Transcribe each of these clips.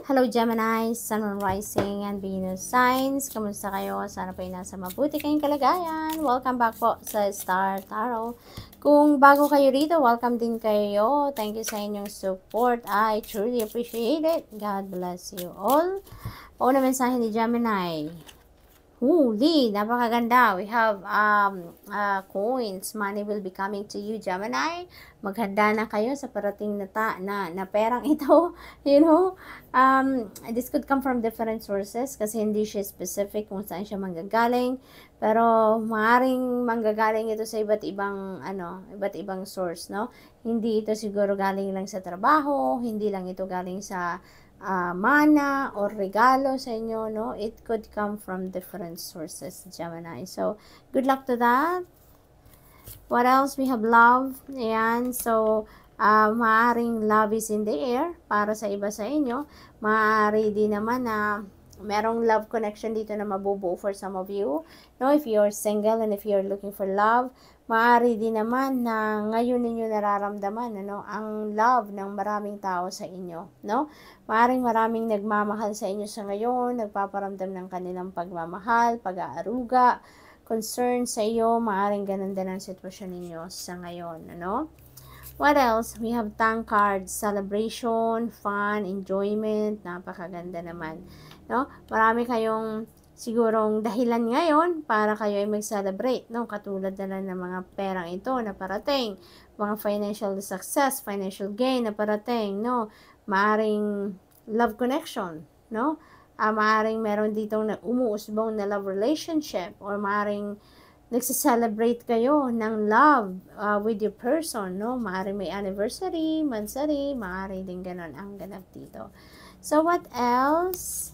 Hello Gemini, Sun, Moon, Rising, and Venus signs. Kamusta kayo? Sana po ay nasa mabuti kayong kalagayan. Welcome back po sa Star Tarot. Kung bago kayo rito, welcome din kayo. Thank you sa inyong support. I truly appreciate it. God bless you all. Una mensahe ni Gemini. Huli, napakaganda. We have coins. Money will be coming to you, Gemini. Maghanda na kayo sa parating na perang ito. You know, this could come from different sources kasi hindi siya specific kung saan siya manggagaling. Pero maaaring manggagaling ito sa iba't ibang source, no? Hindi ito siguro galing lang sa trabaho, hindi lang ito galing sa mana or regalo sa inyo, no? It could come from different sources, Gemini. So, good luck to that. What else? We have love. Ayan. So, maaaring love is in the air para sa iba sa inyo. Maaari din naman na merong love connection dito na mabubuo for some of you. No, if you're single and if you're looking for love, maaari din naman na ngayon ninyo nararamdaman ang love ng maraming tao sa inyo, no? Maraming nagmamahal sa inyo sa ngayon, nagpaparamdam ng kanilang pagmamahal, pag-aaruga, concern sa iyo, maaring ganun din ang sitwasyon ninyo sa ngayon, ano? What else? We have thank cards, celebration, fun, enjoyment, napakaganda naman, no? Marami kayong sigurong dahilan ngayon para kayo ay mag-celebrate, no? Katulad na lang ng mga perang ito na parating, mga financial success, financial gain na parating, no? Maaring love connection, no? Maaring meron ditong umuusbong na love relationship or maaring nagse-celebrate kayo ng love with your person, no? Maaring may anniversary, mansari, maaring din ganon ang ganap dito. So, what else?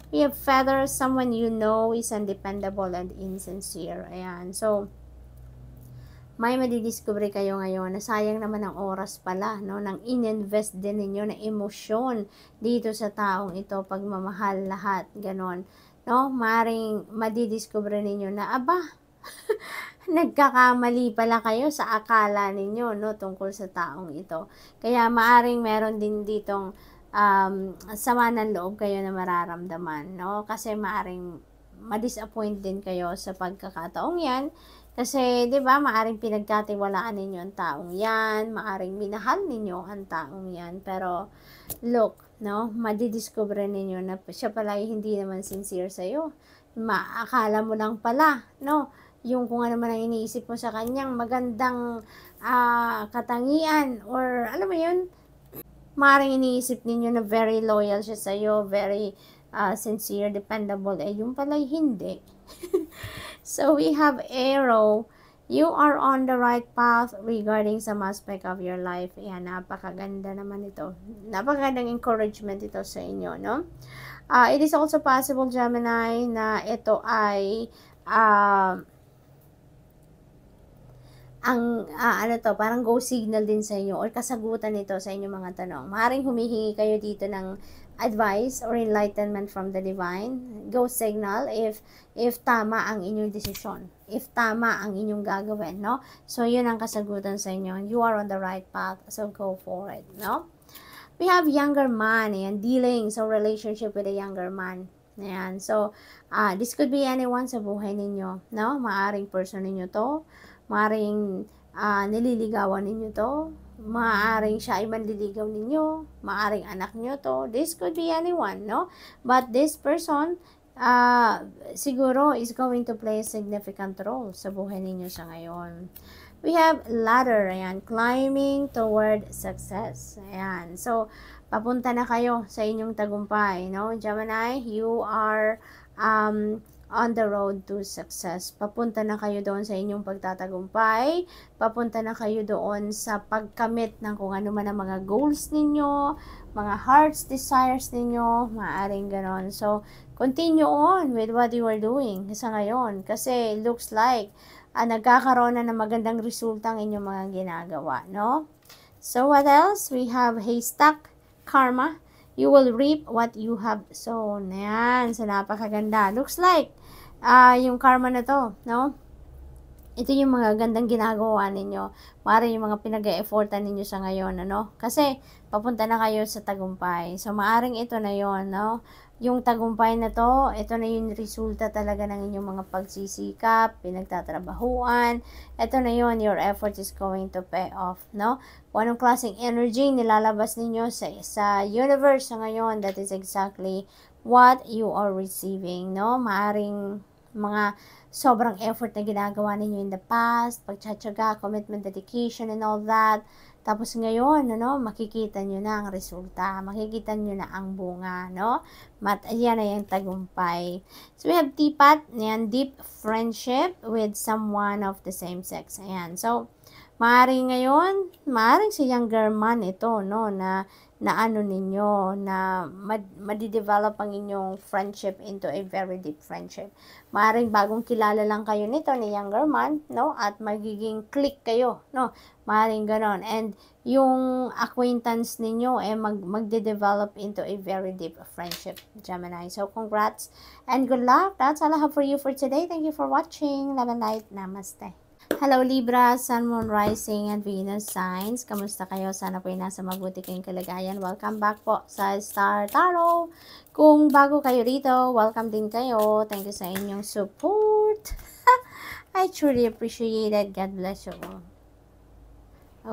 We have feathers. Someone you know is undependable and insincere. Ayan. So, may madidiscover kayo ngayon na sayang naman ang oras pala, no? Nang ininvest din ninyo na emosyon dito sa taong ito, pagmamahal, lahat, ganon. No? Maring madidiscover ninyo na, nagkakamali pala kayo sa akala ninyo, no? Tungkol sa taong ito. Kaya maaring meron din ditong sama ng loob kayo na mararamdaman, no? Kasi maaring ma-disappoint din kayo sa pagkakataong yan. Kasi, di ba, maaring pinagkatiwalaan ninyo ang taong yan, maaring minahal ninyo ang taong yan. Pero, look, no, madidiscover ninyo na siya pala hindi naman sincere sa'yo. Maakala mo lang pala, no, yung kung ano man ang iniisip mo sa kanyang magandang katangian, or alam mo yun, maaring iniisip ninyo na very loyal siya sa'yo, very sincere, dependable, yung pala hindi. So, we have arrow. You are on the right path regarding some aspect of your life. Ayan, napakaganda naman ito. Napakagandang encouragement ito sa inyo, no? It is also possible, Gemini, na ito ay parang go signal din sa inyo or kasagutan nito sa inyong mga tanong. Maaaring humihingi kayo dito ng advice or enlightenment from the divine. Go signal if tama ang inyong desisyon, if tama ang inyong gagawin, no? So, yun ang kasagutan sa inyo. You are on the right path, so go for it, no? We have younger man, and dealings or relationship with a younger man. Ayan. So, this could be anyone sa buhay ninyo, no? Maaring person ninyo to, maaring nililigawan ninyo to, maaring siya ay manliligaw ninyo, maaring anak nyo to. This could be anyone, no? But this person, siguro is going to play a significant role sa buhay ninyo sa ngayon. We have ladder, ayan, climbing toward success. Ayan, so, papunta na kayo sa inyong tagumpay, no? Gemini, you are on the road to success. Papunta na kayo doon sa inyong pagtatagumpay. Papunta na kayo doon sa pagkamit ng kung ano man ang mga goals ninyo, mga hearts, desires ninyo, maaaring ganon. So, continue on with what you are doing sa ngayon. Kasi looks like nagkakaroon na ng magandang resulta ang inyong mga ginagawa, no? So, what else? We have haystack, karma. You will reap what you have sown. Ayan. So, napakaganda. Looks like, yung karma na to, no? ito yung mga gandang ginagawa ninyo. Maaari yung mga pinag-e-effortan ninyo sa ngayon, ano? Kasi, papunta na kayo sa tagumpay. So, maaring ito na yon, no? Yung tagumpay na to, ito na yung resulta talaga ng inyong mga pagsisikap, pinagtatrabahuan. Ito na yon, your effort is going to pay off, no? Kung anong klaseng energy nilalabas ninyo sa universe sa ngayon, that is exactly what you are receiving, no? Maaring mga sobrang effort na ginagawa ninyo in the past, pagtsatsaga, commitment, dedication, and all that. Tapos ngayon, ano, makikita nyo na ang resulta, makikita nyo na ang bunga, no? Yan na yung tagumpay. So, we have tipat, yan, deep friendship with someone of the same sex. Ayan, so, maaring ngayon, maaring si younger man ito, no, na ano ninyo, na madidevelop ang inyong friendship into a very deep friendship. Maaring bagong kilala lang kayo nito ni younger man, no, at magiging click kayo, no, maaring ganon. And yung acquaintance ninyo magde-develop into a very deep friendship, Gemini. So, congrats and good luck. That's all I have for you for today. Thank you for watching. Love and light. Namaste. Hello Libra, Sun, Moon, Rising, and Venus signs. Kamusta kayo? Sana po ay nasa mabuti kayong kalagayan. Welcome back po sa Star Tarot. Kung bago kayo rito, welcome din kayo. Thank you sa inyong support. I truly appreciate it. God bless you all.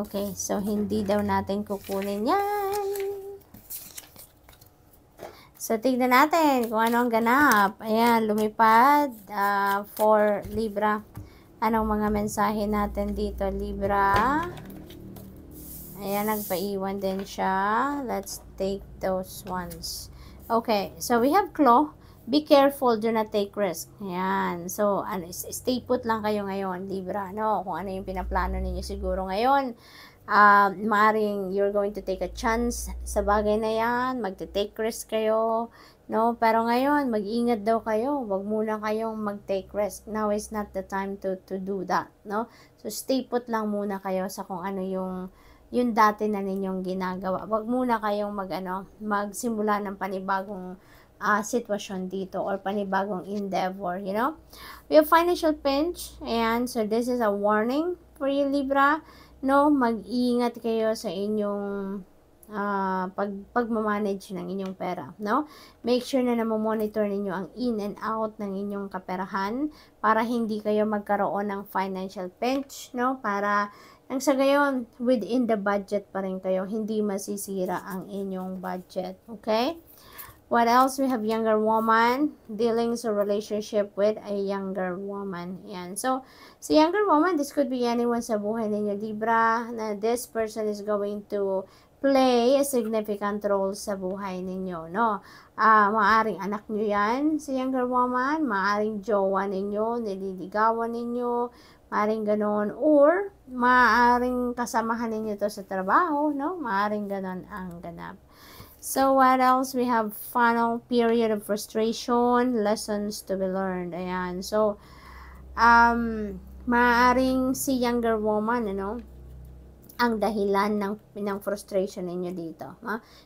Okay, so hindi daw natin kukunin yan. So, tignan natin kung ano ang ganap. Ayan, lumipad for Libra. Anong mga mensahe natin dito, Libra? Ayan, nagpaiwan din siya. Let's take those ones. Okay, so we have claw. Be careful, do not take risk. Ayan, so stay put lang kayo ngayon, Libra. No? Kung ano yung pinaplano ninyo siguro ngayon. Maaring you're going to take a chance sa bagay na yan. Magte-take risk kayo. No, pero ngayon, mag-ingat daw kayo. Huwag muna kayong mag-take risk. Now is not the time to do that, no? So, stay put lang muna kayo sa kung ano yung dati na ninyong ginagawa. Huwag muna kayong magsimula ng panibagong sitwasyon dito or panibagong endeavor, you know? We have financial pinch, and so this is a warning for you, Libra. No, mag-ingat kayo sa inyong pagmamanage ng inyong pera, no? Make sure na namomonitor ninyo ang in and out ng inyong kaperahan para hindi kayo magkaroon ng financial pinch, no? Para nang sa gayon, within the budget pa rin kayo, hindi masisira ang inyong budget, okay? What else? We have younger woman, dealings or relationship with a younger woman. Yan. So, sa younger woman, this could be anyone sa buhay ninyo, Libra, na this person is going to play a significant role sa buhay ninyo, no? Maaring anak nyo yan, sa younger woman, maaring jowa ninyo, nililigawan ninyo, maaring ganon, or maaring kasamahan ninyo to sa trabaho, no? Maaring ganon ang ganap. So, what else? We have final period of frustration, lessons to be learned. Ayan. So, maaring si younger woman, ano, ang dahilan ng frustration ninyo dito.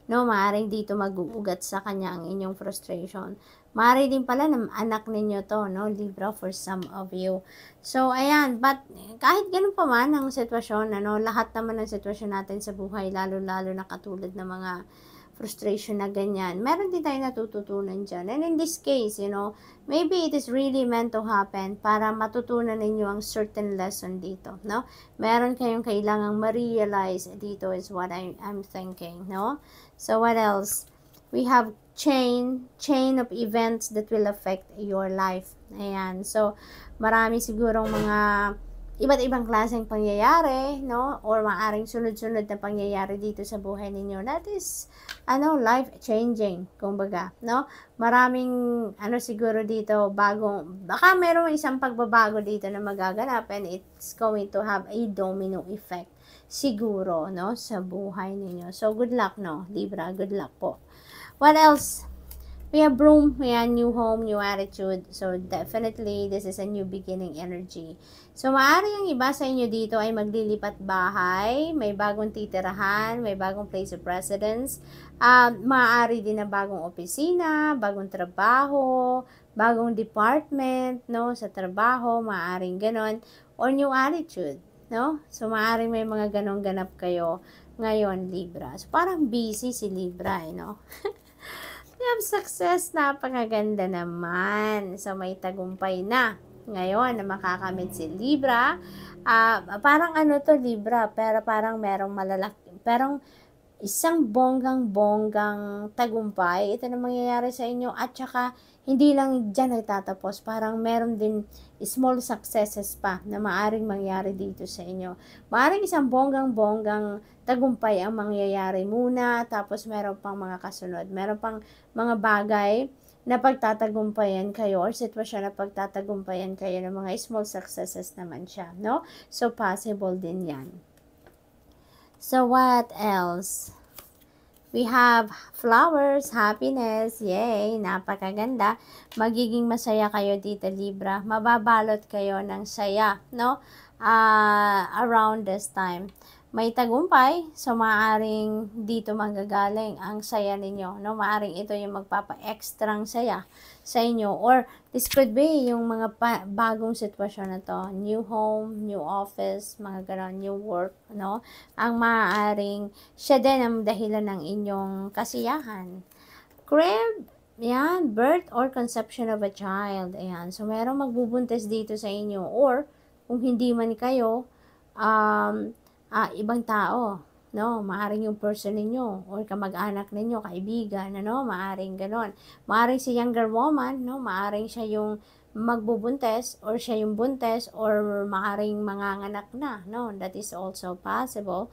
No, maaring dito mag-uugat sa kanya ang inyong frustration. Maaari din pala ng anak ninyo to, no, Libra, for some of you. So, ayan, but kahit ganun pa man ang sitwasyon, ano, lahat naman ng sitwasyon natin sa buhay, lalo-lalo na katulad ng mga frustration na ganyan, meron din tayo natututunan dyan. And in this case, you know, maybe it is really meant to happen para matutunan ninyo ang certain lesson dito, no? Meron kayong kailangang ma-realize dito is what I'm thinking, no? So, what else? We have chain of events that will affect your life. Ayan. So, marami sigurong mga iba't ibang klaseng pangyayari, no? Or maaring sunod-sunod na pangyayari dito sa buhay ninyo. That is, life-changing, kumbaga, no? Maraming, siguro dito, baka merong isang pagbabago dito na magaganap and it's going to have a domino effect, siguro, no? Sa buhay ninyo. So, good luck, no? Libra, good luck po. What else? We have broom, we have new home, new attitude. So, definitely, this is a new beginning energy. So, maaari yung iba sa inyo dito ay maglilipat bahay, may bagong titirahan, may bagong place of residence. Maaari din na bagong opisina, bagong trabaho, bagong department, no, sa trabaho, maaaring ganon. or new attitude, no? So, maaaring may mga ganong ganap kayo ngayon, Libra. So, parang busy si Libra, no? You have success, napakaganda naman. So, may tagumpay na ngayon na makakamit si Libra. Parang ano to, Libra, pero parang merong malalaki, parang isang bonggang-bonggang tagumpay. Ito na mangyayari sa inyo. At saka, hindi lang dyan nagtatapos. Parang meron din small successes pa na maaring mangyari dito sa inyo. Maaring isang bonggang-bonggang tagumpay ang mangyayari muna. Tapos, meron pang mga kasunod. Meron pang mga bagay na pagtatagumpayan kayo or sitwasyon na pagtatagumpayan kayo ng mga small successes naman siya, no? So, possible din yan. So, what else? We have flowers, happiness, yay, napakaganda. Magiging masaya kayo dito, Libra. Mababalot kayo ng saya, no? Around this time. May tagumpay, so maaaring dito manggagaling ang saya ninyo, no? Maaaring ito yung magpapa-extrang saya sa inyo, or this could be yung mga bagong sitwasyon na to, new home, new office, mga ganon, new work, no? Ang maaaring siya din ang dahilan ng inyong kasiyahan. Crib, yan, birth or conception of a child, ayan. So, merong magbubuntis dito sa inyo, or kung hindi man kayo, ibang tao, no? Maaring yung person ninyo, or kamag-anak ninyo, kaibigan, ano? Maaring ganon. Maaring si younger woman, no? Maaring siya yung magbubuntes, or siya yung buntes, or maaring manganganak na, no? That is also possible.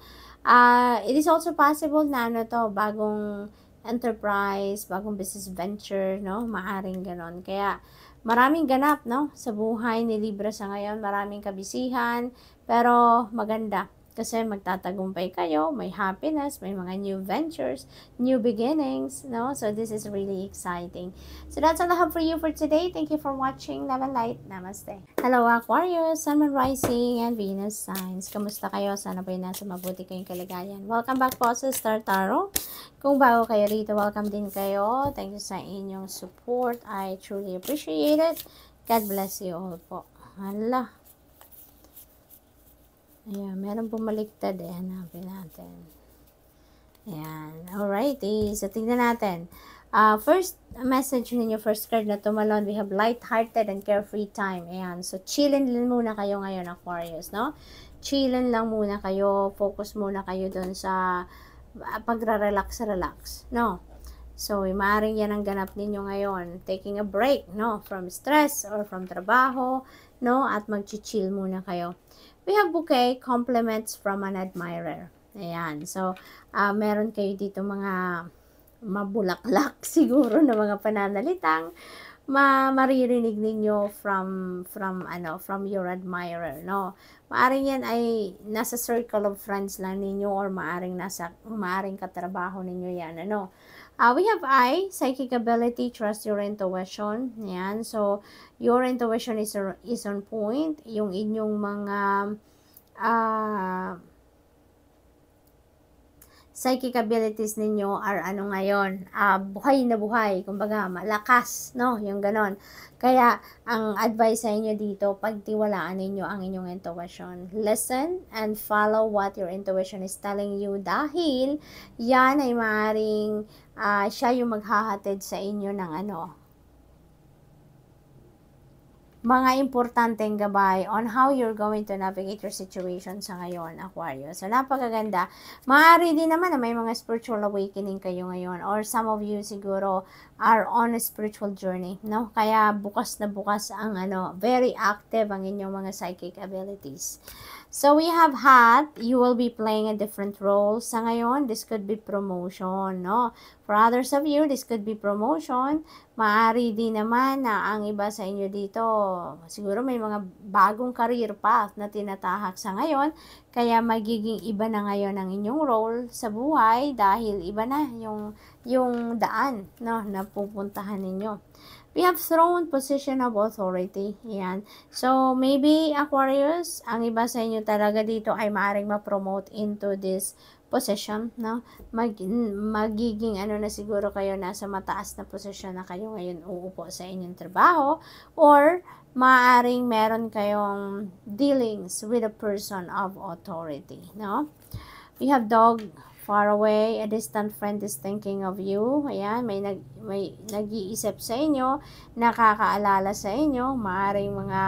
It is also possible na ano to, bagong enterprise, bagong business venture, no? Maaring ganon. Kaya, maraming ganap, no? Sa buhay ni Libra sa ngayon, maraming kabisihan, pero maganda. Kasi magtatagumpay kayo, may happiness, may mga new ventures, new beginnings, no? So, this is really exciting. So, that's all I have for you for today. Thank you for watching. Love and light. Namaste. Hello, Aquarius, Sun, Moon, Rising, and Venus signs. Kamusta kayo? Sana po nasa mabuti kayong kalagayan. Welcome back po sa Star Tarot. Kung bago kayo rito, welcome din kayo. Thank you sa inyong support. I truly appreciate it. God bless you all po. Hala. Ayan, meron bumaliktad eh. Hanapin natin. Ayan. Alrighty. So, tingnan natin. First message ninyo, first card na tumalon, we have light-hearted and carefree time. Ayan. So, chillin lang muna kayo ngayon, Aquarius, no? Chillin lang muna kayo. Focus muna kayo dun sa pagra-relax, no? So, maaaring yan ang ganap ninyo ngayon. Taking a break, no? From stress or from trabaho, no? At mag-chill muna kayo. We have bouquet, compliments from an admirer. Ayan. So, meron kayo dito mga mabulaklak siguro na mga pananalitang maririnig ninyo from your admirer, no? Maaring yan ay nasa circle of friends lang ninyo, or maaring katrabaho ninyo yan, ano? We have I, psychic ability, trust your intuition. Yan. So, your intuition is on point. Yung inyong mga psychic abilities ninyo are ano ngayon, buhay na buhay, kumbaga malakas, no? Yung ganon. Kaya, ang advice sa inyo dito, pagtiwalaan ninyo ang inyong intuition. Listen and follow what your intuition is telling you, dahil yan ay maaaring siya yung maghahatid sa inyo ng mga importanteng gabay on how you're going to navigate your situation sa ngayon, Aquarius. So, napakaganda. Maaari din naman na may mga spiritual awakening kayo ngayon, or some of you siguro are on a spiritual journey, no? Kaya bukas na bukas ang very active ang inyong mga psychic abilities. So, we have you will be playing a different role. Sa ngayon, this could be promotion, no? For others of you, this could be promotion. Maaari din naman na ang iba sa inyo dito, siguro may mga bagong career path na tinatahak sa ngayon. Kaya magiging iba na ngayon ang inyong role sa buhay dahil iba na yung daan, no, na pupuntahan ninyo. We have throne, position of authority. Yan. So, maybe, Aquarius, ang iba sa inyo talaga dito ay maaaring ma-promote into this position, no? Magiging ano na siguro kayo, nasa mataas na posisyon na kayo ngayon uupo sa inyong trabaho, or maaaring meron kayong dealings with a person of authority, no? We have dog, far away, a distant friend is thinking of you. Ayan, may nag-iisip sa inyo, nakakaalala sa inyo, maaaring mga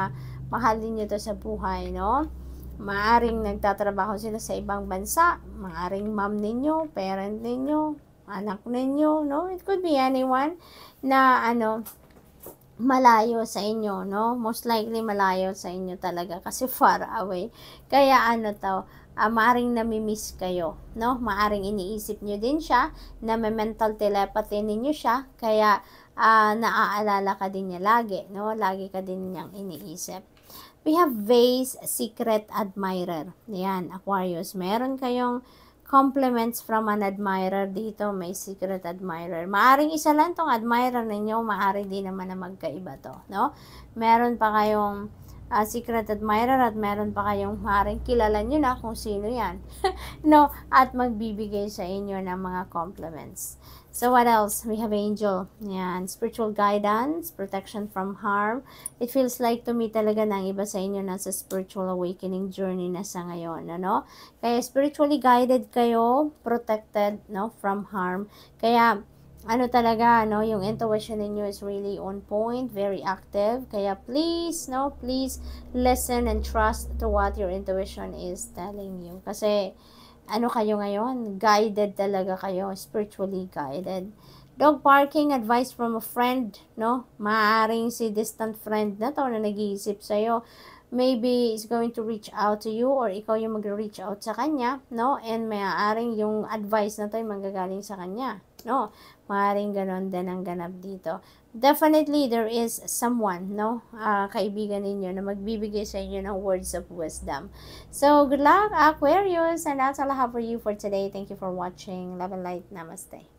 mahal ninyo to sa buhay, no? Maaring nagtatrabaho sila sa ibang bansa, maaring mom ninyo, parent ninyo, anak ninyo, no? It could be anyone na malayo sa inyo, no? Most likely malayo sa inyo talaga kasi far away. Kaya maaring namimiss kayo, no? Maaring iniisip nyo din siya, na may mental telepathy ninyo siya, kaya naaalala ka din niya lagi, no? Lagi ka din niyang iniisip. We have vase, secret admirer. Yan, Aquarius. Meron kayong compliments from an admirer dito. May secret admirer. Maaring isa lang tong admirer ninyo. Maaring di naman na magkaiba to, no? Meron pa kayong secret admirer at meron pa kayong maaring kilala nyo na kung sino yan. No? At magbibigay sa inyo ng mga compliments. So, what else? We have angel. Yan. Spiritual guidance, protection from harm. It feels like to me talaga na ang iba sa inyo nasa spiritual awakening journey na sa ngayon, ano? Kaya spiritually guided kayo, protected, no, from harm. Kaya, talaga, no, yung intuition ninyo is really on point, very active. Kaya please, no, please listen and trust to what your intuition is telling you. Kasi, kayo ngayon, guided talaga kayo, spiritually guided. Dog barking, advice from a friend, no? Maaaring si distant friend na to na nag-iisip sa'yo, maybe is going to reach out to you, or ikaw yung mag-reach out sa kanya, no? And maaaring yung advice na to yung manggagaling sa kanya, no? Maaaring ganon din ang ganap dito. Definitely, there is someone, no? Kaibigan ninyo na magbibigay sa inyo ng words of wisdom. So, good luck, Aquarius! And that's all I have for you for today. Thank you for watching. Love and light. Namaste.